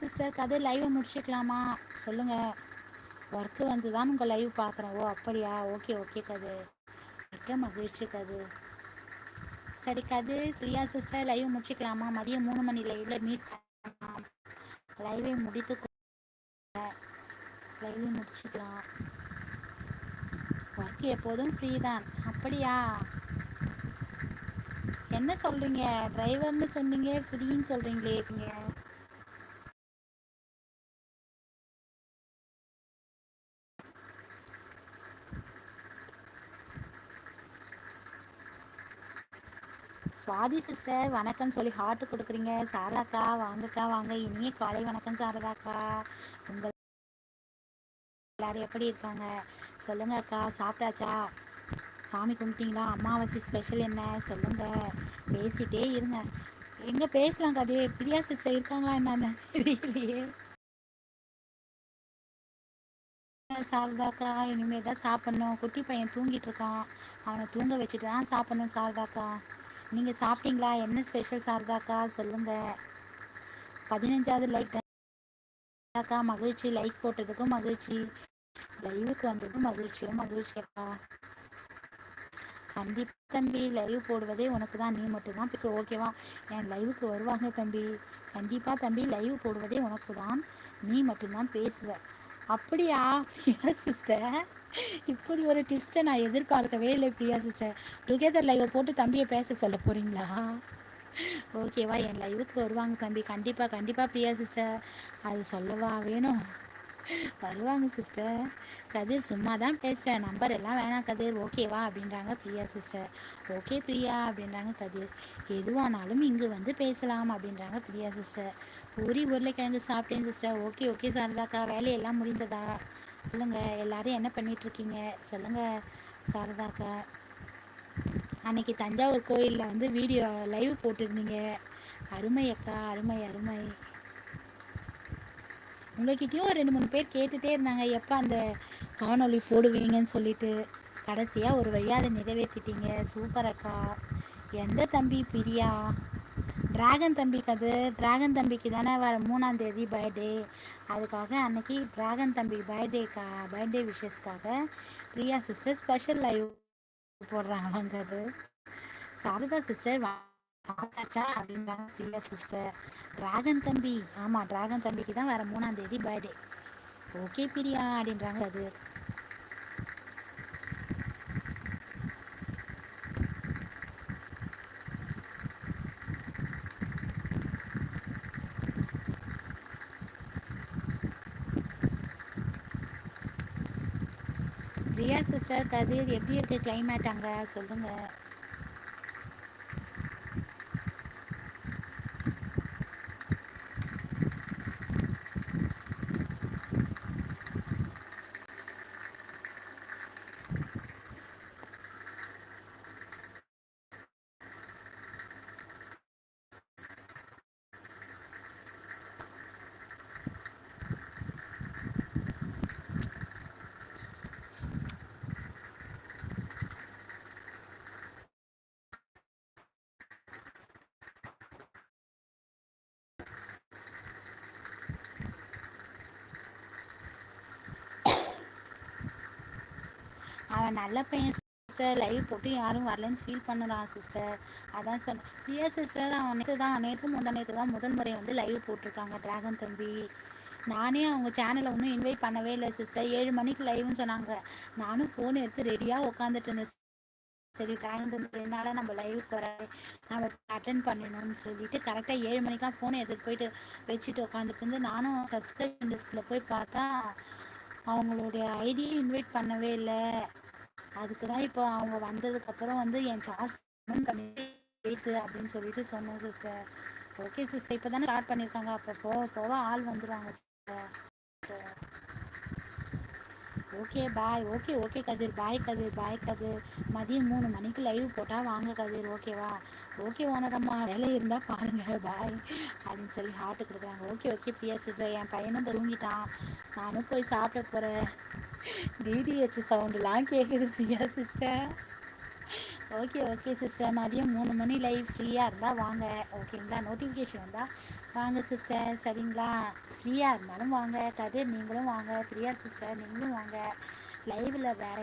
Sister கதை லைவை முடிச்சுக்கலாமா? சொல்லுங்க. ஒர்க்கு வந்து தான் உங்கள் லைவ் பார்க்குறேன். ஓ அப்படியா, ஓகே ஓகே கது, மிக்க மகிழ்ச்சி கது. சரி கது, பிரியா சிஸ்டர் லைவ் முடிச்சுக்கலாமா? மதியம் 3 மணி லைவ்ல மீட் பண்ணலாம். லைவை முடித்து லைவை முடிச்சுக்கலாம். ஒர்க் எப்போதும் ஃப்ரீ தான். அப்படியா, என்ன சொல்கிறீங்க? டிரைவர்னு சொன்னீங்க, ஃப்ரீன்னு சொல்கிறீங்களே நீங்கள். சுவாதி சிஸ்டர் வணக்கம் சொல்லி ஹார்ட் கொடுக்குறீங்க. சாரதாக்கா வாங்கக்கா வாங்க, இனிய காலை வணக்கம் சாரதாக்கா. உங்கள் எல்லாரும் எப்படி இருக்காங்க சொல்லுங்க அக்கா. சாப்பிட்டாச்சா? சாமி கும்பிட்டீங்களா? அமாவாசை ஸ்பெஷல் என்ன சொல்லுங்க. பேசிட்டே இருங்க. எங்க பேசலாம் கதே. பிரியா சிஸ்டர் இருக்காங்களா என்னன்னு தெரியலையே. சாரதாக்கா இனிமேல் தான் சாப்பிட்ணும். குட்டி பையன் தூங்கிட்டு இருக்கான். அவனை தூங்க வச்சுட்டு தான் சாப்பிட்ணும் சாரதாக்கா. நீங்கள் சாப்பிட்டீங்களா? என்ன ஸ்பெஷல் சாரதாக்கா சொல்லுங்க. 15வது லைக் அக்கா, மகிழ்ச்சி. லைக் போட்டதுக்கும் மகிழ்ச்சி, லைவுக்கு வந்ததுக்கும் மகிழ்ச்சியும் மகிழ்ச்சி அக்கா. கண்டிப்பா தம்பி, லைவ் போடுவதே உனக்கு தான், நீ மட்டும் தான் பேச ஓகேவா? என் லைவுக்கு வருவாங்க தம்பி. கண்டிப்பாக தம்பி, லைவ் போடுவதே உனக்கு தான், நீ மட்டும்தான் பேசுவ. அப்படியா பிரியா சிஸ்டர், இப்படி ஒரு டிப்ஸ்ட்டை நான் எதிர்பார்க்கவே இல்லை பிரியா சிஸ்டர். டுகெதர் லைவை போட்டு தம்பியை பேச சொல்ல போகிறீங்களா? ஓகேவா, என் லைவுக்கு வருவாங்க தம்பி. கண்டிப்பாக கண்டிப்பாக பிரியா சிஸ்டர், அது சொல்லவா வேணும். வருவாங்க சிஸ்டர். கதிர் சும்மா தான் பேசுகிறேன், நம்பர் எல்லாம் வேணாம் கதிர், ஓகேவா அப்படின்றாங்க பிரியா சிஸ்டர். ஓகே பிரியா அப்படின்றாங்க கதிர். எதுவானாலும் இங்கு வந்து பேசலாம் அப்படின்றாங்க பிரியா சிஸ்டர். பூரி உருளைக்கிழங்கு சாப்பிட்டேன் சிஸ்டர். ஓகே ஓகே சாரதாக்கா, வேலையெல்லாம் முடிந்ததா சொல்லுங்கள். எல்லாரும் என்ன பண்ணிகிட்ருக்கீங்க சொல்லுங்கள் சாரதாக்கா. அன்னைக்கு தஞ்சாவூர் கோயிலில் வந்து வீடியோ லைவ் போட்டிருந்தீங்க. அருமை அக்கா, அருமை அருமை. உங்ககிட்டயும் 2 3 பேர் கேட்டுகிட்டே இருந்தாங்க எப்போ அந்த காணொளி போடுவீங்கன்னு சொல்லிட்டு. கடைசியாக ஒரு வழியாக அதை நிறைவேற்றிட்டீங்க. சூப்பர் அக்கா. எந்த தம்பி பிரியா? டிராகன் தம்பிக்கு, அது டிராகன் தம்பிக்கு தானே வர 3ஆம் தேதி பர்த்டே. அதுக்காக அன்னைக்கு டிராகன் தம்பி பர்த்டே விஷஸ்க்காக பிரியா சிஸ்டர் ஸ்பெஷல் லைவ் போடுறாங்களாங்க. அது சாரதா சிஸ்டர் சாப்பிட்டாச்சா அப்படின்றாங்க பிரியா சிஸ்டர். டிராகன் தம்பி, ஆமாம் டிராகன் தம்பிக்கு தான் வர 3ஆம் தேதி பர்த்டே. ஓகே பிரியா அப்படின்றாங்க. அது பிரியா சிஸ்டர், கதிர் எப்படி இருக்குது கிளைமேட் அங்கே சொல்லுங்கள். அவன் நல்ல பையன் சிஸ்டர். லைவ் போட்டு யாரும் வரலன்னு ஃபீல் பண்ணுறான் சிஸ்டர். அதான் சொன்னேன் பிரியா சிஸ்டர். அவன் நேற்று முந்தா நேற்று தான் முதல் முறை வந்து லைவ் போட்டிருக்காங்க டிராகன் தம்பி. நானே அவங்க சேனலை ஒன்றும் இன்வைட் பண்ணவே இல்லை சிஸ்டர். 7 மணிக்கு லைவ்னு சொன்னாங்க. நானும் ஃபோன் எடுத்து ரெடியாக உட்காந்துட்டு இருந்தேன். சரி டிராகன் தம்பி என்னால் நம்ம லைவுக்கு வர, நம்ம அட்டன் பண்ணணும்னு சொல்லிட்டு கரெக்டாக 7 மணிக்கெலாம் ஃபோனை எடுத்துகிட்டு போயிட்டு வச்சுட்டு உட்காந்துட்டு இருந்து, நானும் சப்ஸ்கிரைப் லிஸ்ட்டில் போய் பார்த்தா அவங்களுடைய ஐடியை இன்வைட் பண்ணவே இல்லை. அதுக்கு தான் இப்போ அவங்க வந்ததுக்கப்புறம் வந்து என் சார்ஜ் பண்ணி பேசு அப்படின்னு சொல்லிட்டு சொன்னேன் சிஸ்டர். ஓகே சிஸ்டர், இப்போ தானே ஸ்டார்ட் பண்ணியிருக்காங்க, அப்போ போக போக ஆள் வந்துடுவாங்க sister. Okay bye. Okay okay Kathir, bye Kathir, bye Kathir. மதியம் 3 மணிக்கு லைவ் போட்டால் வாங்க கதிர், ஓகேவா? ஓகே ஓனரம்மா, வேலை இருந்தால் பாருங்கள், பாய் அப்படின்னு சொல்லி ஹார்ட்டு கொடுக்குறாங்க. ஓகே ஓகே பிரியா சிஸ்டர், என் பையனும் தூங்கிட்டான், நானும் போய் சாப்பிட போகிறேன். டிடிஹெச் சவுண்டுலாம் கேட்குது Priya sister. Okay okay sister, மதியம் 3 மணி லைவ் ஃப்ரீயாக இருந்தால் வாங்க. ஓகேங்களா, நோட்டிஃபிகேஷன் வந்தால் வாங்க சிஸ்டர். சரிங்களா, ஃப்ரீயாக இருந்தாலும் வாங்க. கதிர் நீங்களும் வாங்க, பிரியா சிஸ்டர் நீங்களும் வாங்க. லைவில் வேறு